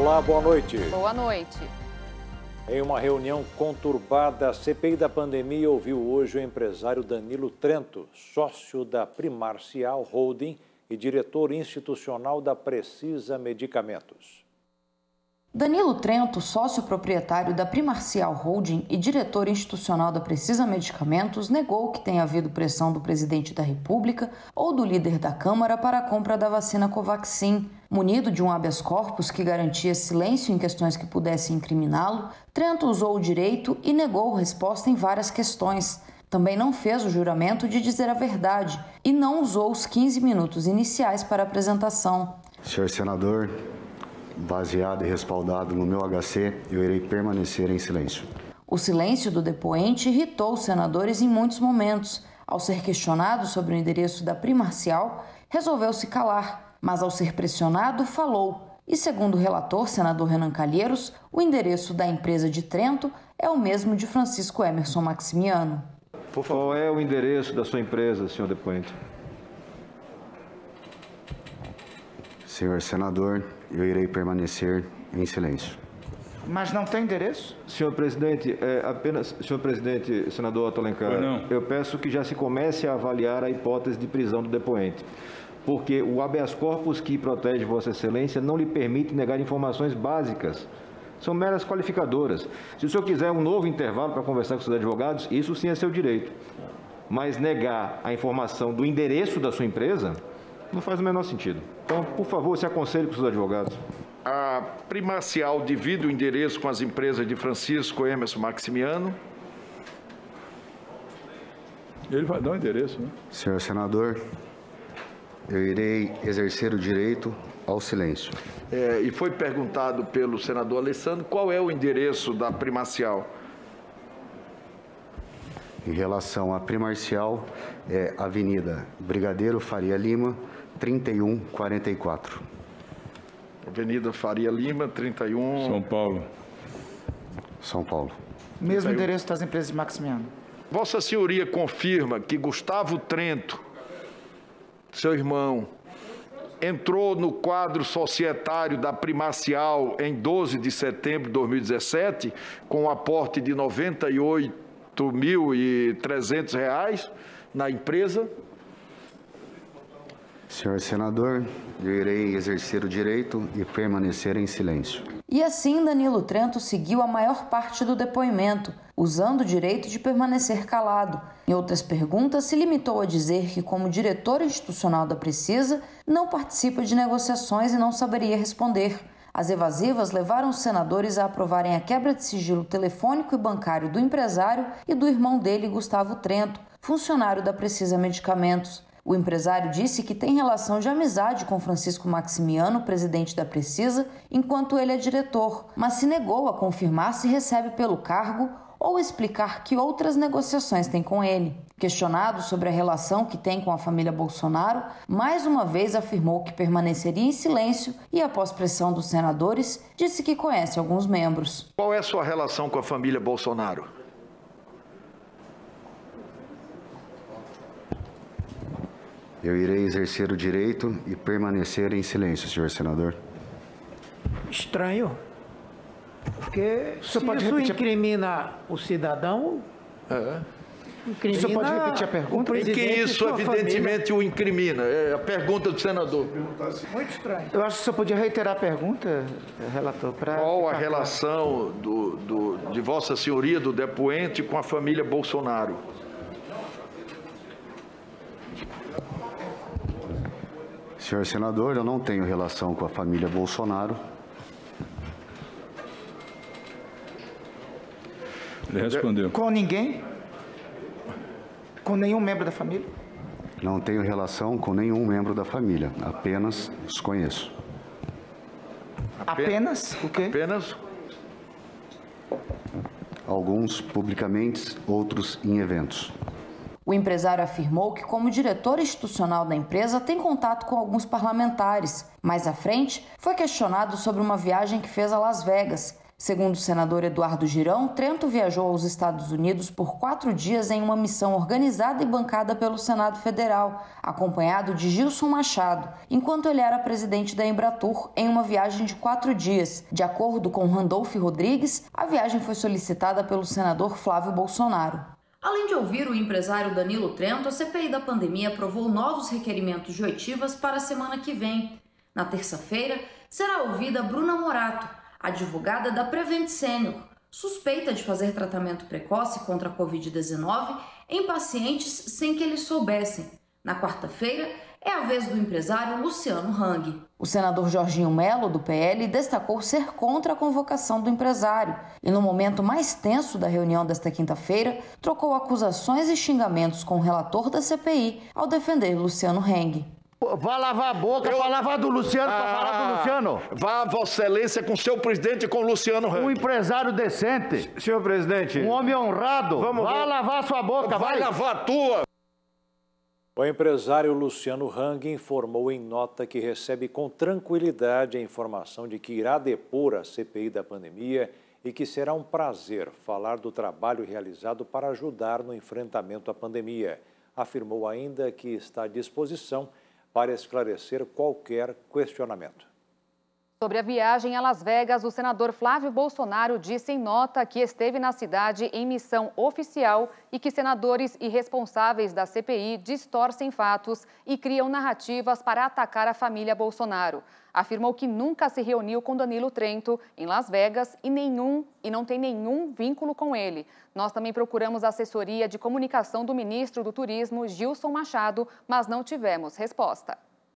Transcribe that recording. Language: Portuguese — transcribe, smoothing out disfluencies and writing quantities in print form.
Olá, boa noite. Boa noite. Em uma reunião conturbada, a CPI da pandemia ouviu hoje o empresário Danilo Trento, sócio da Primarcial Holding e diretor institucional da Precisa Medicamentos. Danilo Trento, sócio proprietário da Primarcial Holding e diretor institucional da Precisa Medicamentos, negou que tenha havido pressão do presidente da República ou do líder da Câmara para a compra da vacina Covaxin. Munido de um habeas corpus que garantia silêncio em questões que pudessem incriminá-lo, Trento usou o direito e negou resposta em várias questões. Também não fez o juramento de dizer a verdade e não usou os 15 minutos iniciais para a apresentação. Senhor senador, baseado e respaldado no meu HC, eu irei permanecer em silêncio. O silêncio do depoente irritou os senadores em muitos momentos. Ao ser questionado sobre o endereço da Primarcial, resolveu se calar, mas ao ser pressionado, falou. E segundo o relator, senador Renan Calheiros, o endereço da empresa de Trento é o mesmo de Francisco Emerson Maximiano. Qual é o endereço da sua empresa, senhor depoente? Senhor senador, eu irei permanecer em silêncio. Mas não tem endereço? Senhor presidente, senhor presidente, senador Otto Alencar, eu peço que já se comece a avaliar a hipótese de prisão do depoente, porque o habeas corpus que protege Vossa Excelência não lhe permite negar informações básicas. São meras qualificadoras. Se o senhor quiser um novo intervalo para conversar com os seus advogados, isso sim é seu direito. Mas negar a informação do endereço da sua empresa não faz o menor sentido. Então, por favor, se aconselhe com os seus advogados. A Primarcial divide o endereço com as empresas de Francisco Emerson Maximiano. Ele vai dar o endereço, né? Senhor senador, eu irei exercer o direito ao silêncio. E foi perguntado pelo senador Alessandro qual é o endereço da Primarcial. Em relação à Primarcial, é Avenida Brigadeiro Faria Lima, 3144. Avenida Faria Lima, 31... São Paulo. São Paulo. Mesmo endereço das empresas de Maximiano. Vossa Senhoria confirma que Gustavo Trento, seu irmão, entrou no quadro societário da Primarcial em 12 de setembro de 2017, com um aporte de R$ 98.300 na empresa? Senhor senador, eu irei exercer o direito e permanecer em silêncio. E assim Danilo Trento seguiu a maior parte do depoimento, usando o direito de permanecer calado. Em outras perguntas, se limitou a dizer que, como diretor institucional da Precisa, não participa de negociações e não saberia responder. As evasivas levaram os senadores a aprovarem a quebra de sigilo telefônico e bancário do empresário e do irmão dele, Gustavo Trento, funcionário da Precisa Medicamentos. O empresário disse que tem relação de amizade com Francisco Maximiano, presidente da Precisa, enquanto ele é diretor, mas se negou a confirmar se recebe pelo cargo ou explicar que outras negociações tem com ele. Questionado sobre a relação que tem com a família Bolsonaro, mais uma vez afirmou que permaneceria em silêncio e, após pressão dos senadores, disse que conhece alguns membros. Qual é a sua relação com a família Bolsonaro? Eu irei exercer o direito e permanecer em silêncio, senhor senador. Estranho. Porque se isso incrimina o cidadão... O senhor pode repetir a pergunta? Por que isso, evidentemente, o incrimina? É a pergunta do senador. Muito estranho. Eu acho que o senhor podia reiterar a pergunta, relator. Qual a relação de Vossa Senhoria, do depoente, com a família Bolsonaro? Senhor senador, eu não tenho relação com a família Bolsonaro. Ele respondeu. Com ninguém? Com nenhum membro da família? Não tenho relação com nenhum membro da família, apenas os conheço. Apenas? O quê? Apenas? Alguns publicamente, outros em eventos. O empresário afirmou que, como diretor institucional da empresa, tem contato com alguns parlamentares. Mais à frente, foi questionado sobre uma viagem que fez a Las Vegas. Segundo o senador Eduardo Girão, Trento viajou aos Estados Unidos por 4 dias em uma missão organizada e bancada pelo Senado Federal, acompanhado de Gilson Machado, enquanto ele era presidente da Embratur em uma viagem de 4 dias. De acordo com Randolph Rodrigues, a viagem foi solicitada pelo senador Flávio Bolsonaro. Além de ouvir o empresário Danilo Trento, a CPI da pandemia aprovou novos requerimentos de oitivas para a semana que vem. Na terça-feira, será ouvida Bruna Morato, advogada da Prevent Senior, suspeita de fazer tratamento precoce contra a Covid-19 em pacientes sem que eles soubessem. Na quarta-feira, é a vez do empresário Luciano Hang. O senador Jorginho Melo, do PL, destacou ser contra a convocação do empresário e, no momento mais tenso da reunião desta quinta-feira, trocou acusações e xingamentos com o relator da CPI ao defender Luciano Hang. Vá lavar a boca para lavar do Luciano, para falar do Luciano. Vá, Vossa Excelência, com seu presidente e com o Luciano Hang. Um empresário decente. Senhor presidente. Um homem honrado. Vá lavar sua boca. Vai lavar a tua. O empresário Luciano Hang informou em nota que recebe com tranquilidade a informação de que irá depor a CPI da pandemia e que será um prazer falar do trabalho realizado para ajudar no enfrentamento à pandemia. Afirmou ainda que está à disposição para esclarecer qualquer questionamento. Sobre a viagem a Las Vegas, o senador Flávio Bolsonaro disse em nota que esteve na cidade em missão oficial e que senadores e responsáveis da CPI distorcem fatos e criam narrativas para atacar a família Bolsonaro. Afirmou que nunca se reuniu com Danilo Trento em Las Vegas e não tem nenhum vínculo com ele. Nós também procuramos a assessoria de comunicação do ministro do Turismo, Gilson Machado, mas não tivemos resposta.